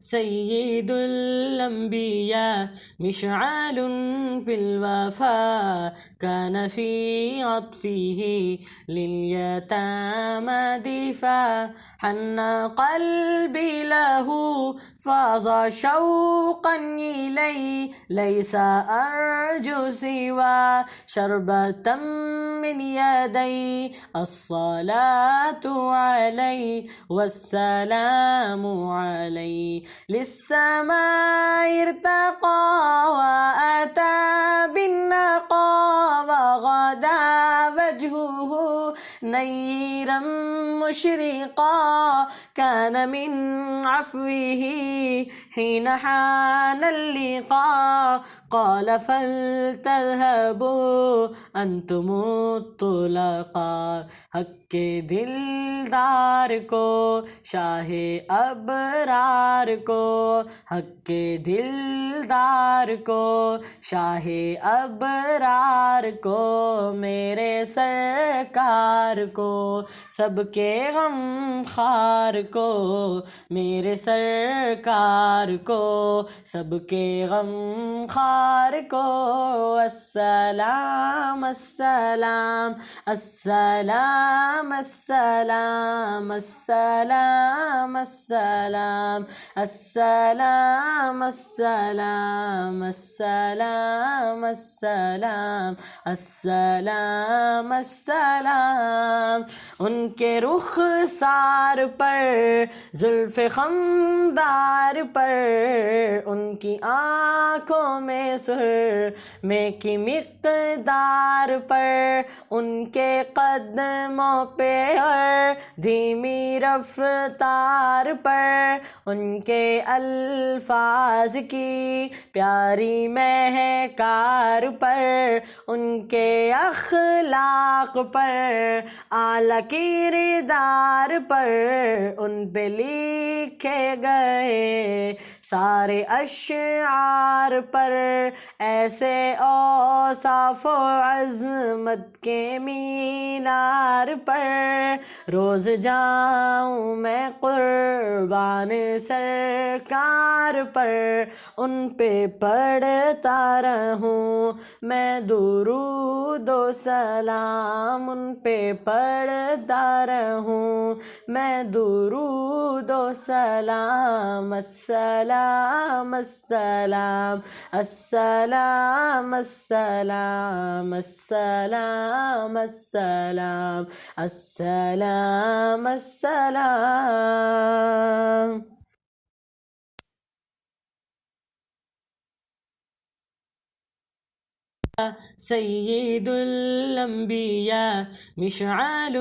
سيد الأنبياء مشعل في الوفاء كان في عطفه لليتامى دفاع حن قلبي له فاض شوقا إليه ليس أرجو سوى شربة من يدي الصلاة عليه والسلام عليه للسماء ارتقى وأتى بالنقى وغدا وجهه نيرا مشرقا كان من عفوه حين حان اللقاء قال فلتذهبوا أنتم الطلقاء حق دلدار کو شاہ ابرار کو حق دلدار کو شاہ ابرار کو میرے سرکار کو سب کے غم خار کو میرے سرکار کو سب کے غم خار کو السلام السلام السلام السلام السلام السلام السلام السلام السلام السلام السلام السلام ان کے رخسار پر زلف خمدار پر ان کی آنکھوں میں سرمے کی مقدار پر ان کے قدموں پہ اور دھیمی رفتار پر ان کے الفاظ کی پیاری مہکار پر ان کے اخلاق پر اعلیٰ کردار پر ان پہ لکھے گئے سارے اشعار پر ایسے اوصاف و عظمت کے مینار پر روز جاؤں میں قربان سرکار پر ان پہ پڑھتا رہوں میں درود و سلام ان پہ پڑھتا رہوں میں درود و سلام السلام السلام السلام السلام السلام السلام السلام السلام سيد الأنبياء مشعل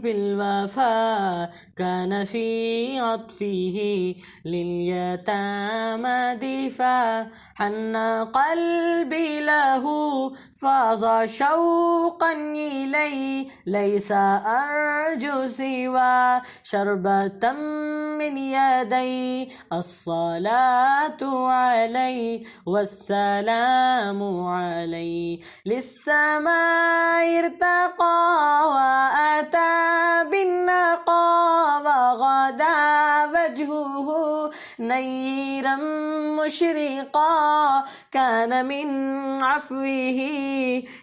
في الوفاء كان في عطفه لليتامى دفاع حن قلبي له فاض شوقا إليه ليس أرجو سوى شربة من يدي الصلاة عليه والسلام عليه للسماء ارتقى وأتى بالنقى وغدا وجهه نيرا مشرقا كان من عفوه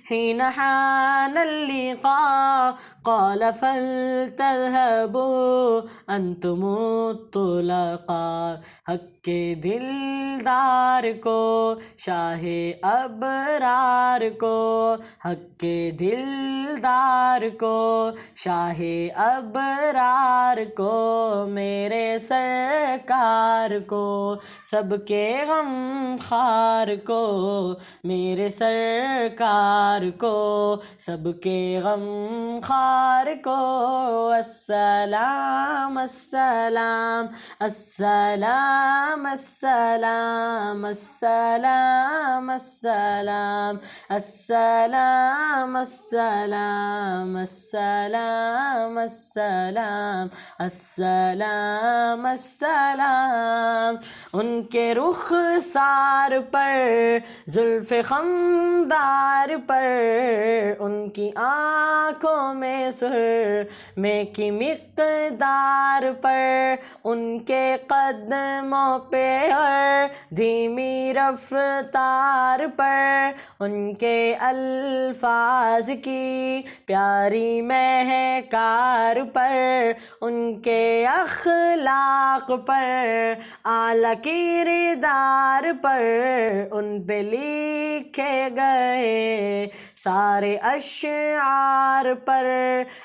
حين حان اللقاء قال فلتذهبوا أنتم الطلقاء حق دلدار کو شاہ ابرار کو حق دلدار کو شاہ ابرار کو میرے سرکار کو سب کے غم خار کو میرے سرکار کو سب کے غم خار کو السلام السلام السلام السلام السلام السلام السلام السلام السلام السلام السلام السلام ان کے رخسار پر زلف خمدار پر، ان کی آنکھوں میں سرمے کی مقدار پر، ان کے قدموں پہ اور دھیمی رفتار پر، ان کے الفاظ کی پیاری مہکار پر، ان کے اخلاق پر، اعلیٰ کردار پر، ان پہ لکھے گئے سارے اشعار پر،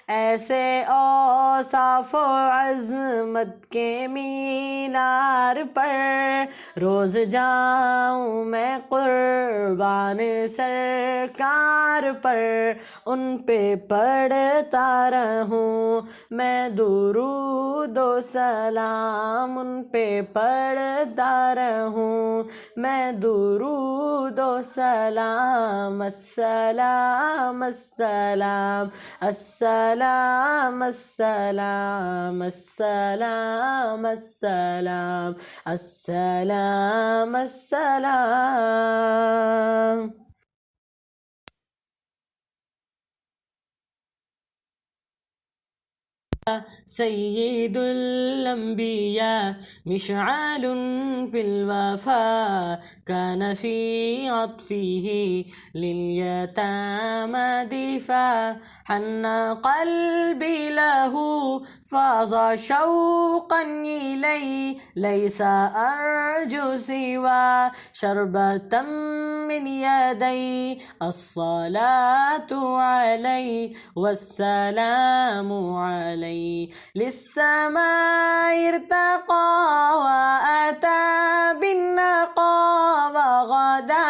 ایسے اوصاف و عظمت کے مینار پر، روز جاؤں میں قربان سرکار پر، ان پہ پڑھتا رہوں میں درود و سلام، ان پہ پڑھتا رہوں میں درود و سلام، السلام السلام السلام السلام السلام السلام السلام السلام۔ سید الانبیاء مشعل فی الوفا، كان في عطفه لليتامى دفاع، حن قلبي له فاض شوقا إليه، ليس أرجو سوى شربة من يدي، الصلاة عليه والسلام عليه، للسماء ارتقى وأتى بالنقى وغدا